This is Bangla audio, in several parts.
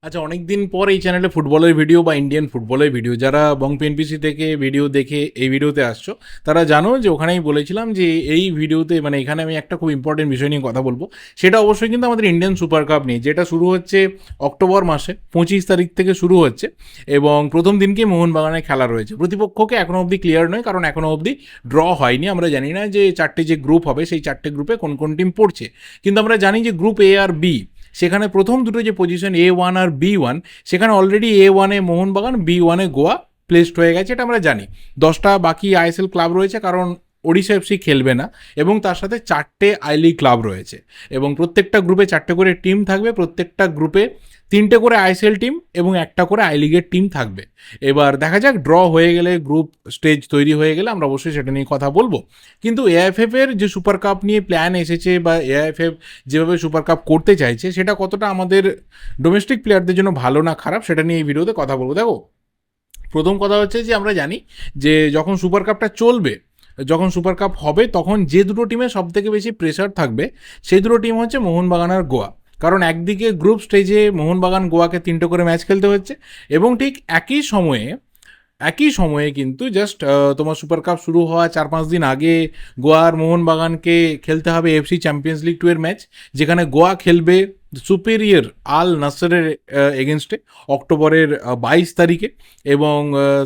আচ্ছা, অনেকদিন পর এই চ্যানেলে ফুটবলের ভিডিও বা ইন্ডিয়ান ফুটবলের ভিডিও, যারা বং পিএনপিসি থেকে ভিডিও দেখে এই ভিডিওতে আসছো তারা জানো যে ওখানেই বলেছিলাম যে এই ভিডিওতে মানে এখানে আমি একটা খুব ইম্পর্টেন্ট বিষয় নিয়ে কথা বলবো। সেটা অবশ্যই কিন্তু আমাদের ইন্ডিয়ান সুপার কাপ নিয়ে, যেটা শুরু হচ্ছে অক্টোবর মাসে 25 তারিখ থেকে শুরু হচ্ছে এবং প্রথম দিনকে মোহনবাগানের খেলা রয়েছে। প্রতিপক্ষকে এখনও অবধি ক্লিয়ার নয়, কারণ এখনও অবধি ড্র হয়নি। আমরা জানি না যে চারটে যে গ্রুপ হবে সেই চারটে গ্রুপে কোন কোন টিম পড়ছে, কিন্তু আমরা জানি যে গ্রুপ এ আর বি, সেখানে প্রথম দুটো যে পজিশন A1 আর B1, সেখানে অলরেডি A1-এ মোহনবাগান, B1-এ গোয়া প্লেসড হয়ে গেছে, এটা আমরা জানি। 10টা বাকি আইএসএল ক্লাব রয়েছে, কারণ ওড়িশা এফসি খেলবে না, এবং তার সাথে 4টে আই লিগ ক্লাব রয়েছে এবং প্রত্যেকটা গ্রুপে 4টে করে টিম থাকবে। প্রত্যেকটা গ্রুপে 3টে করে আইএসএল টিম এবং একটা করে আই লিগের টিম থাকবে। এবার দেখা যাক, ড্র হয়ে গেলে, গ্রুপ স্টেজ তৈরি হয়ে গেলে আমরা অবশ্যই সেটা নিয়ে কথা বলবো। কিন্তু এআইএফএফের যে সুপার কাপ নিয়ে প্ল্যান এসেছে বা এআইএফএফ যেভাবে সুপার কাপ করতে চাইছে, সেটা কতটা আমাদের ডোমেস্টিক প্লেয়ারদের জন্য ভালো না খারাপ, সেটা নিয়ে এই ভিডিওতে কথা বলবো। দেখো, প্রথম কথা হচ্ছে যে আমরা জানি যে যখন সুপার কাপটা চলবে, যখন সুপার কাপ হবে, তখন যে দুটো টিমে সব থেকে বেশি প্রেশার থাকবে সেই দুটো টিম হচ্ছে মোহনবাগান আর গোয়া। কারণ একদিকে গ্রুপ স্টেজে মোহনবাগান গোয়াকে 3টে করে ম্যাচ খেলতে হচ্ছে, এবং ঠিক একই সময়ে কিন্তু জাস্ট তোমার সুপার কাপ শুরু হওয়া 4-5 দিন আগে গোয়ার মোহনবাগানকে খেলতে হবে এফসি চ্যাম্পিয়ন্স লিগ 2 এর ম্যাচ, যেখানে গোয়া খেলবে সুপেরিয়র আল নাসরের এগেনস্টে অক্টোবরের 22 তারিখে, এবং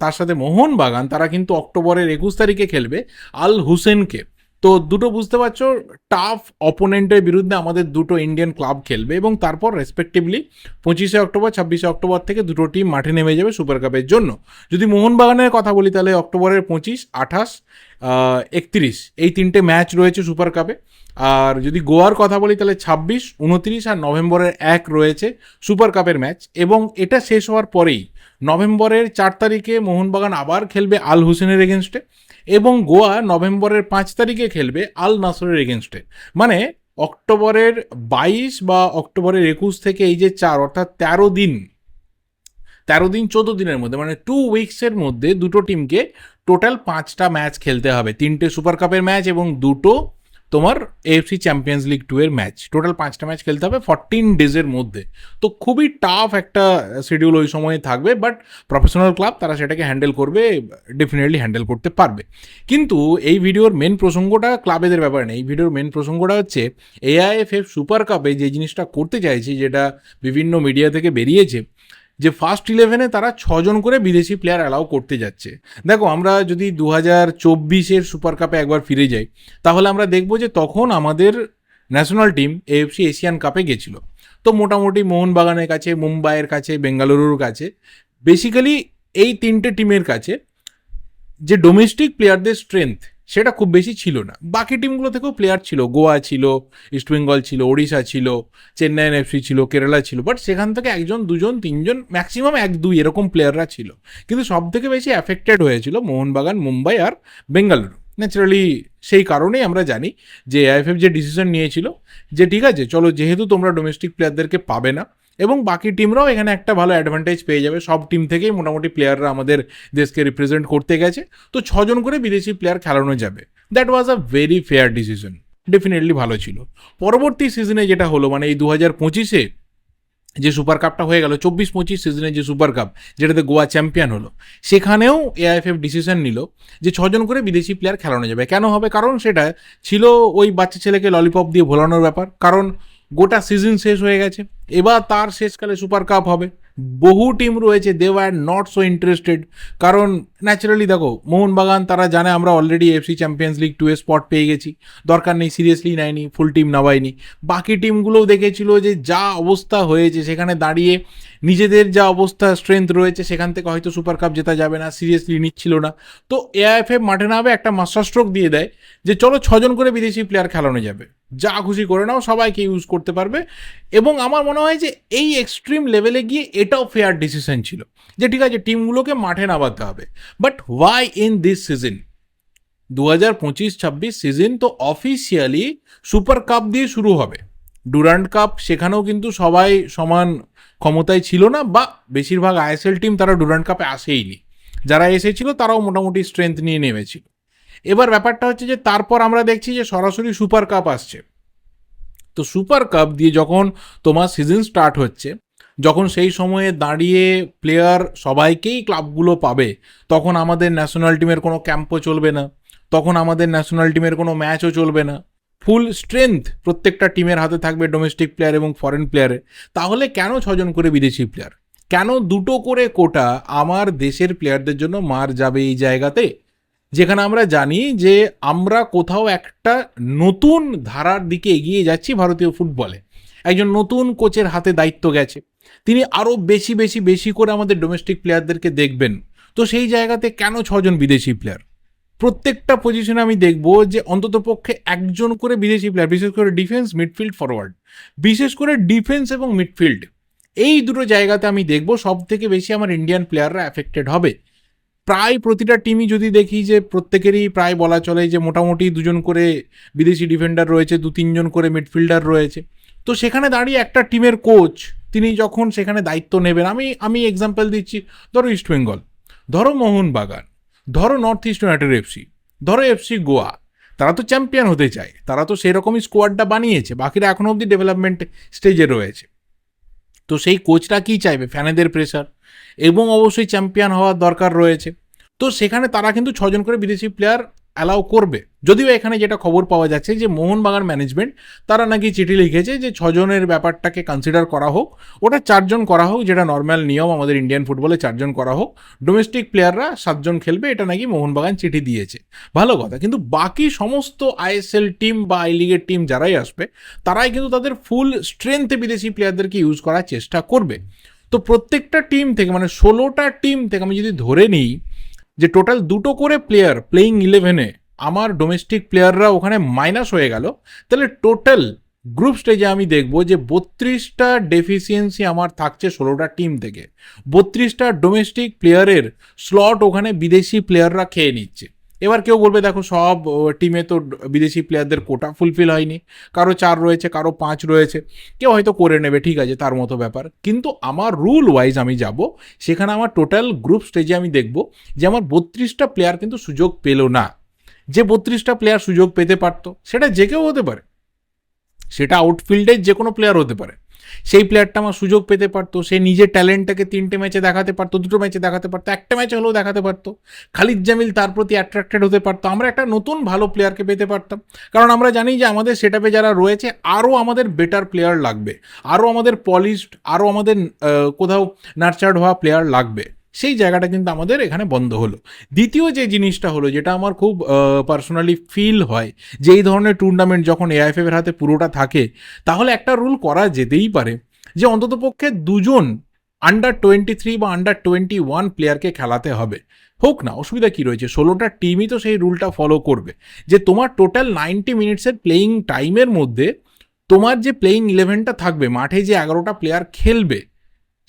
তার সাথে মোহনবাগান তারা কিন্তু অক্টোবরের 21 তারিখে খেলবে আল হুসেনকে। তো দুটো বুঝতে পারছো, টাফ অপোনেন্টের বিরুদ্ধে আমাদের দুটো ইন্ডিয়ান ক্লাব খেলবে, এবং তারপর রেসপেক্টিভলি 25 অক্টোবর 26 অক্টোবর থেকে দুটো টিম মাঠে নেমে যাবে সুপার কাপের জন্য। যদি মোহনবাগানের কথা বলি, তাহলে অক্টোবরের 25, 28, 31 এই 3টে ম্যাচ রয়েছে সুপার কাপে। আর যদি গোয়ার কথা বলি, তাহলে 26, 29 আর নভেম্বরের 1 রয়েছে সুপার কাপের ম্যাচ, এবং এটা শেষ হওয়ার পরেই নভেম্বরের 4 তারিখে মোহনবাগান আবার খেলবে আল হুসেনের এগেনস্টে, এবং গোয়া নভেম্বরের 5 তারিখে খেলবে আল নাসরের এগেনস্টে। মানে অক্টোবরের 22 বা অক্টোবরের 21 থেকে এই যে 4, অর্থাৎ 13 দিন 14 দিনের মধ্যে, মানে 2 উইকসের মধ্যে দুটো টিমকে টোটাল 5টা ম্যাচ খেলতে হবে। 3টে সুপার কাপের ম্যাচ এবং দুটো তোমার এএফসি চ্যাম্পিয়ন্স লিগ 2 এর ম্যাচ, টোটাল 5টা ম্যাচ খেলতে হবে 14 ডেজের মধ্যে। তো খুবই টাফ একটা শিডিউল ওই সময়ে থাকবে, বাট প্রফেশনাল ক্লাব তারা সেটাকে হ্যান্ডেল করবে, ডেফিনেটলি হ্যান্ডেল করতে পারবে। কিন্তু এই ভিডিওর মেন প্রসঙ্গটা ক্লাবেদের ব্যাপারে নেই, এই ভিডিওর মেন প্রসঙ্গটা হচ্ছে এআইএফএফ সুপার কাপে যে জিনিসটা করতে চাইছে, যেটা বিভিন্ন মিডিয়া থেকে বেরিয়েছে, যে ফার্স্ট 11-এ তারা 6জন করে বিদেশি প্লেয়ার অ্যালাউ করতে যাচ্ছে। দেখো, আমরা যদি 2024-এর সুপার কাপে একবার ফিরে যাই, তাহলে আমরা দেখব যে তখন আমাদের ন্যাশনাল টিম এএফসি এশিয়ান কাপে গেছিল। তো মোটামুটি মোহনবাগানের কাছে, মুম্বাইয়ের কাছে, বেঙ্গালুরুর কাছে, বেসিক্যালি এই 3টে টিমের কাছে যে ডোমেস্টিক প্লেয়ারদের স্ট্রেংথ সেটা খুব বেশি ছিল না। বাকি টিমগুলো থেকেও প্লেয়ার ছিল, গোয়া ছিল, ইস্টবেঙ্গল ছিল, ওড়িশা ছিল, চেন্নাইয়ের এফসি ছিল, কেরালা ছিল, বাট সেখান থেকে 1জন 2জন 3জন ম্যাক্সিমাম 1-2 এরকম প্লেয়াররা ছিল। কিন্তু সব থেকে বেশি অ্যাফেক্টেড হয়েছিল মোহনবাগান, মুম্বাই আর বেঙ্গালুরু। ন্যাচারালি সেই কারণেই আমরা জানি যে এআইএফএফ যে ডিসিশন নিয়েছিল যে ঠিক আছে, চলো, যেহেতু তোমরা ডোমেস্টিক প্লেয়ারদেরকে পাবে না এবং বাকি টিমরাও এখানে একটা ভালো অ্যাডভান্টেজ পেয়ে যাবে, সব টিম থেকেই মোটামুটি প্লেয়াররা আমাদের দেশকে রিপ্রেজেন্ট করতে গেছে, তো 6জন করে বিদেশি প্লেয়ার খেলানো যাবে। That was a very fair decision, definitely ভালো ছিল। পরবর্তী সিজনে যেটা হলো, মানে এই 2025-এ যে সুপার কাপটা হয়ে গেল, 24-25 সিজনে যে সুপার কাপ যেটাতে গোয়া চ্যাম্পিয়ন হলো, সেখানেও এআইএফএফ ডিসিশন নিল যে 6জন করে বিদেশি প্লেয়ার খেলানো যাবে। কেন হবে? কারণ সেটা ছিল ওই বাচ্চা ছেলেকে ললিপপ দিয়ে ভোলানোর ব্যাপার। কারণ গোটা সিজন শেষ হয়ে গেছে, এবার তার শেষকালে সুপার কাপ হবে। বহু টিম রয়েছে, they were not so interested, কারণ ন্যাচারালি দেখো, মোহনবাগান তারা জানে আমরা অলরেডি এফসি চ্যাম্পিয়ন্স লিগ 2 এ স্পট পেয়ে গেছি, দরকার নেই, সিরিয়াসলি নেয়নি, ফুল টিম নামায়নি। বাকি টিমগুলোও দেখেছিল যে যা অবস্থা হয়েছে সেখানে দাঁড়িয়ে, নিজেদের যা অবস্থা স্ট্রেংথ রয়েছে সেখান থেকে হয়তো সুপার কাপ জেতা যাবে না, সিরিয়াসলি নিচ্ছিল না। তো এআইএফএফ মাঠে নামে একটা মাস্টার স্ট্রোক দিয়ে দেয় যে চলো 6জন করে বিদেশি প্লেয়ার খেলানো যাবে, যা খুশি করে নাও, সবাইকে ইউজ করতে পারবে। এবং আমার মনে হয় যে এই এক্সট্রিম লেভেলে গিয়ে এটাও ফেয়ার ডিসিশন ছিল যে ঠিক আছে, টিমগুলোকে মাঠে নামাতে হবে। But why in this season, 2025-26 season তো অফিসিয়ালি সুপার কাপ দিয়ে শুরু হবে। ডুরান্ড কাপ, সেখানেও কিন্তু সবাই সমান ক্ষমতায় ছিল না, বা বেশিরভাগ আইএসএল টিম তারা ডুরান্ড কাপে আসেইনি, যারা এসেছিল তারাও মোটামুটি স্ট্রেংথ নিয়ে নেমেছিল। এবার ব্যাপারটা হচ্ছে যে তারপর আমরা দেখছি যে সরাসরি সুপার কাপ আসছে। তো সুপার কাপ দিয়ে যখন তোমার সিজন স্টার্ট হচ্ছে, যখন সেই সময়ে দাঁড়িয়ে প্লেয়ার সবাইকেই ক্লাবগুলো পাবে, তখন আমাদের ন্যাশনাল টিমের কোনো ক্যাম্পও চলবে না, তখন আমাদের ন্যাশনাল টিমের কোনো ম্যাচও চলবে না। ফুল স্ট্রেংথ প্রত্যেকটা টিমের হাতে থাকবে ডোমেস্টিক প্লেয়ার এবং ফরেন প্লেয়ারে। তাহলে কেন 6জন করে বিদেশি প্লেয়ার, কেন 2টো করে কোটা আমার দেশের প্লেয়ারদের জন্য মার যাবে এই জায়গাতে, যেখানে আমরা জানি যে আমরা কোথাও একটা নতুন ধারার দিকে এগিয়ে যাচ্ছি ভারতীয় ফুটবলে। একজন নতুন কোচের হাতে দায়িত্ব গেছে, তিনি আরও বেশি বেশি বেশি করে আমাদের ডোমেস্টিক প্লেয়ারদেরকে দেখবেন। তো সেই জায়গাতে কেন 6জন বিদেশি প্লেয়ার? প্রত্যেকটা পজিশনে আমি দেখবো যে অন্তত পক্ষে একজন করে বিদেশি প্লেয়ার, বিশেষ করে ডিফেন্স, মিডফিল্ড, ফরওয়ার্ড, বিশেষ করে ডিফেন্স এবং মিডফিল্ড, এই দুটো জায়গাতে আমি দেখবো সব থেকে বেশি আমার ইন্ডিয়ান প্লেয়াররা অ্যাফেক্টেড হবে। প্রায় প্রতিটা টিমই যদি দেখি যে প্রত্যেকেরই প্রায় বলা চলে যে মোটামুটি 2জন করে বিদেশি ডিফেন্ডার রয়েছে, 2-3জন করে মিডফিল্ডার রয়েছে। তো সেখানে দাঁড়িয়ে একটা টিমের কোচ তিনি যখন সেখানে দায়িত্ব নেবেন, আমি এক্সাম্পল দিচ্ছি, ধরো ইস্টবেঙ্গল, ধরো মোহনবাগান, ধরো নর্থ ইস্ট ইউনাইটেড এফসি, ধরো এফসি গোয়া, তারা তো চ্যাম্পিয়ন হতে চায়, তারা তো সেরকমই স্কোয়াডটা বানিয়েছে, বাকিরা এখনো অবধি ডেভেলপমেন্ট স্টেজে রয়েছে। তো সেই কোচটা কি চাইবে? ফ্যানেদের প্রেসার এবং অবশ্যই চ্যাম্পিয়ন হওয়ার দরকার রয়েছে। তো সেখানে তারা কিন্তু 6জন করে বিদেশি প্লেয়ার অ্যালাউ করবে। যদিও এখানে যেটা খবর পাওয়া যাচ্ছে যে মোহনবাগান ম্যানেজমেন্ট তারা নাকি চিঠি লিখেছে যে 6জনের ব্যাপারটাকে কনসিডার করা হোক, ওটা 4জন করা হোক, যেটা নর্মাল নিয়ম আমাদের ইন্ডিয়ান ফুটবলে 4জন করা হোক, ডোমেস্টিক প্লেয়াররা 7জন খেলবে, এটা নাকি মোহনবাগান চিঠি দিয়েছে। ভালো কথা, কিন্তু বাকি সমস্ত আইএসএল টিম বা আই লিগের টিম যারাই আসবে তারাই কিন্তু তাদের ফুল স্ট্রেংথে বিদেশি প্লেয়ারদেরকে ইউজ করার চেষ্টা করবে। তো প্রত্যেকটা টিম থেকে, মানে 16টা টিম থেকে আমি যদি ধরে নিই যে টোটাল 2টো করে প্লেয়ার প্লেইং 11-এ আমার ডোমেস্টিক প্লেয়াররা ওখানে মাইনাস হয়ে গেল, তাহলে টোটাল গ্রুপ স্টেজে আমি দেখব যে 32টা ডেফিসিয়েন্সি আমার থাকছে 16টা টিম থেকে। 32টা ডোমেস্টিক প্লেয়ারের স্লট ওখানে বিদেশি প্লেয়াররা খেয়ে নিচ্ছে। এবার কেউ বলবে দেখো সব টিমে তো বিদেশি প্লেয়ারদের কোটা ফুলফিল হয়নি, কারো 4 রয়েছে, কারো 5 রয়েছে, কেউ হয়তো করে নেবে, ঠিক আছে, তার মতো ব্যাপার। কিন্তু আমার রুল ওয়াইজ আমি যাব, সেখানে আমার টোটাল গ্রুপ স্টেজে আমি দেখব যে আমার 32টা প্লেয়ার কিন্তু সুযোগ পেল না। যে 32টা প্লেয়ার সুযোগ পেতে পারতো সেটা যে কেউ হতে পারে, সেটা আউটফিল্ডের যে কোনো প্লেয়ার হতে পারে, সেই প্লেয়ারটা আমার সুযোগ পেতে পারতো, সে নিজের ট্যালেন্টটাকে 3টে ম্যাচে দেখাতে পারতো, 2টো ম্যাচে দেখাতে পারতো, একটা ম্যাচে হলেও দেখাতে পারতো, খালিদ জামিল তার প্রতি অ্যাট্রাক্টেড হতে পারতো, আমরা একটা নতুন ভালো প্লেয়ারকে পেতে পারতাম। কারণ আমরা জানি যে আমাদের সেটআপে যারা রয়েছে আরও আমাদের বেটার প্লেয়ার লাগবে, আরও আমাদের পলিশড, আরও আমাদের কোথাও নার্চার্ড হওয়া প্লেয়ার লাগবে। সেই জায়গাটা কিন্তু আমাদের এখানে বন্ধ হলো। দ্বিতীয় যে জিনিসটা হলো, যেটা আমার খুব পার্সোনালি ফিল হয়, যে এই ধরনের টুর্নামেন্ট যখন এআইএফএফ এর হাতে পুরোটা থাকে, তাহলে একটা রুল করা যেতেই পারে যে অন্ততপক্ষে 2জন আন্ডার 23 বা আন্ডার 21 প্লেয়ারকে খেলাতে হবে। হোক না, অসুবিধা কী রয়েছে, 16টা টিমই তো সেই রুলটা ফলো করবে যে তোমার টোটাল 90 মিনিটসের প্লেয়িং টাইমের মধ্যে তোমার যে প্লেয়িং 11টা থাকবে, মাঠে যে 11টা প্লেয়ার খেলবে,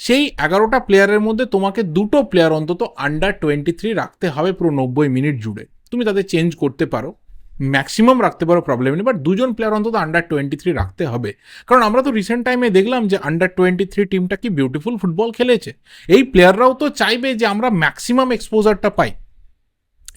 সেই 11টা প্লেয়ারের মধ্যে তোমাকে 2টো প্লেয়ার অন্তত আন্ডার 23 রাখতে হবে পুরো 90 মিনিট জুড়ে। তুমি তাদের চেঞ্জ করতে পারো, ম্যাক্সিমাম রাখতে পারো, প্রবলেম নেই, বাট 2জন প্লেয়ার অন্তত আন্ডার 23 রাখতে হবে। কারণ আমরা তো রিসেন্ট টাইমে দেখলাম যে আন্ডার 23 টিমটা কি বিউটিফুল ফুটবল খেলেছে। এই প্লেয়াররাও তো চাইবে যে আমরা ম্যাক্সিমাম এক্সপোজারটা পাই,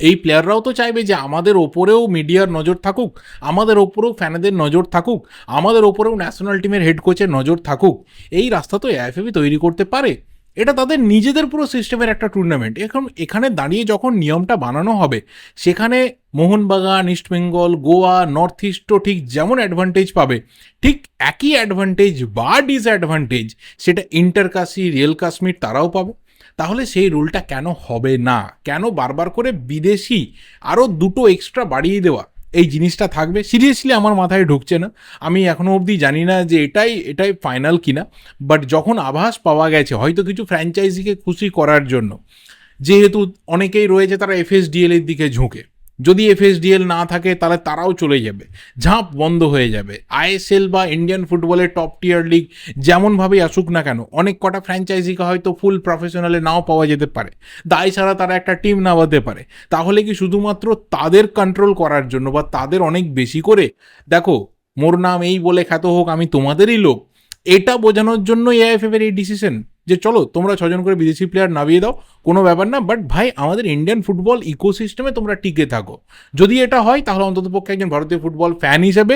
এই প্লেয়াররাও তো চাইবে যে আমাদের ওপরেও মিডিয়ার নজর থাকুক, আমাদের ওপরেও ফ্যানেদের নজর থাকুক, আমাদের ওপরেও ন্যাশনাল টিমের হেড কোচের নজর থাকুক। এই রাস্তা তো এআইএফএফ তৈরি করতে পারে, এটা তাদের নিজেদের পুরো সিস্টেমের একটা টুর্নামেন্ট। এখন এখানে দাঁড়িয়ে যখন নিয়মটা বানানো হবে, সেখানে মোহনবাগান, ইস্টবেঙ্গল, গোয়া, নর্থ ইস্টও ঠিক যেমন অ্যাডভান্টেজ পাবে, ঠিক একই অ্যাডভান্টেজ বা ডিসঅ্যাডভান্টেজ সেটা ইন্টারকাশি, রিয়েল কাশ্মীর তারাও পাবে। তাহলে সেই রুলটা কেন হবে না? কেন বারবার করে বিদেশি আরও 2টো এক্সট্রা বাড়িয়ে দেওয়া এই জিনিসটা থাকবে? সিরিয়াসলি আমার মাথায় ঢুকছে না। আমি এখনও অবধি জানি না যে এটাই ফাইনাল কিনা, বাট যখন আভাস পাওয়া গেছে হয়তো কিছু ফ্র্যাঞ্চাইজিকে খুশি করার জন্য, যেহেতু অনেকেই রয়েছে তারা এফএসডিএল এর দিকে ঝুঁকে, যদি এফএসডিএল না থাকে তাহলে তারাও চলে যাবে, ঝাঁপ বন্ধ হয়ে যাবে। আইএসএল বা ইন্ডিয়ান ফুটবলের টপ টিয়ার লিগ যেমনভাবেই আসুক না কেন, অনেক কটা ফ্র্যাঞ্চাইজিকে হয়তো ফুল প্রফেশনালে নাও পাওয়া যেতে পারে, দায় ছাড়া তারা একটা টিম নামাতে পারে। তাহলে কি শুধুমাত্র তাদের কন্ট্রোল করার জন্য বা তাদের অনেক বেশি করে, দেখো মোর নাম এই বলে খ্যাত হোক, আমি তোমাদেরই লোক, এটা বোঝানোর জন্য এআইএফএফ এর এই ডিসিশন যে চলো তোমরা 6 জন করে বিদেশি প্লেয়ার নামিয়ে দাও, কোনো ব্যাপার না, বাট ভাই আমাদের ইন্ডিয়ান ফুটবল ইকোসিস্টেমে তোমরা টিকে থাকো। যদি এটা হয় তাহলে অন্ততপক্ষে একজন ভারতীয় ফুটবল ফ্যান হিসেবে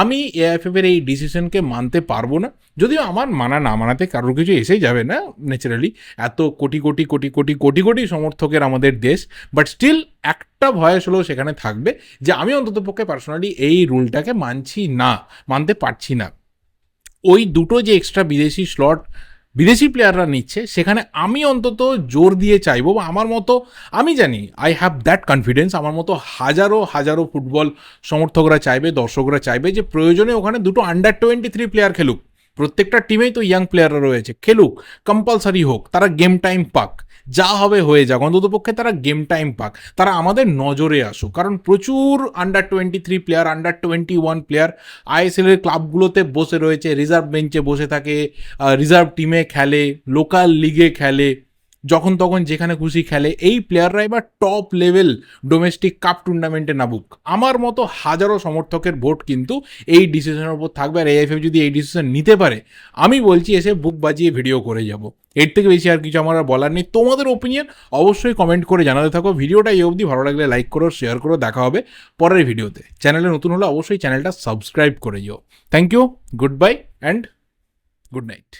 আমি এআইএফএফ এর এই ডিসিশনকে মানতে পারবো না। যদিও আমার মানা না মানাতে কারোর কিছু এসেই যাবে না, ন্যাচারালি এত কোটি কোটি কোটি কোটি কোটি কোটি সমর্থকের আমাদের দেশ, বাট স্টিল একটা ভয়েস হলেও সেখানে থাকবে যে আমি অন্ততপক্ষে পার্সোনালি এই রুলটাকে মানতে পারছি না। ওই দুটো যে এক্সট্রা বিদেশি স্লট বিদেশি প্লেয়াররা নিচ্ছে সেখানে আমি অন্তত জোর দিয়ে চাইবো, বা আমার মতো, আমি জানি আই হ্যাভ দ্যাট কনফিডেন্স, আমার মতো হাজারো হাজারো ফুটবল সমর্থকরা চাইবে, দর্শকরা চাইবে যে প্রয়োজনে ওখানে দুটো আন্ডার-23 প্লেয়ার খেলুক। প্রত্যেকটা টিমেই তো ইয়াং প্লেয়াররা রয়েছে, খেলুক, কম্পালসারি হোক, তারা গেম টাইম পাক, যা হবে হয়ে যাক, অন্ততপক্ষে তারা গেম টাইম পাক, তারা আমাদের নজরে আসুক। কারণ প্রচুর আন্ডার-23 প্লেয়ার, আন্ডার-21 প্লেয়ার আইএসএল এর ক্লাবগুলোতে বসে রয়েছে, রিজার্ভ বেঞ্চে বসে থাকে, রিজার্ভ টিমে খেলে, লোকাল লিগে খেলে, যখন তখন যেখানে খুশি খেলে। এই প্লেয়াররা এবার টপ লেভেল ডোমেস্টিক কাপ টুর্নামেন্টে নামুক। আমার মতো হাজারো সমর্থকের ভোট কিন্তু এই ডিসিশনের উপর থাকবে। আর এআইএফএফ যদি এই ডিসিশন নিতে পারে, আমি বলছি এসে বুক বাজিয়ে ভিডিও করে যাব। এর থেকে বেশি আর কিছু আমার আর বলার নেই। তোমাদের ওপিনিয়ন অবশ্যই কমেন্ট করে জানাতে থাকো। ভিডিওটা এই অবধি ভালো লাগলে লাইক করো, শেয়ার করো। দেখা হবে পরের ভিডিওতে। চ্যানেলে নতুন হলে অবশ্যই চ্যানেলটা সাবস্ক্রাইব করে যেও। Thank you, good bye and good night.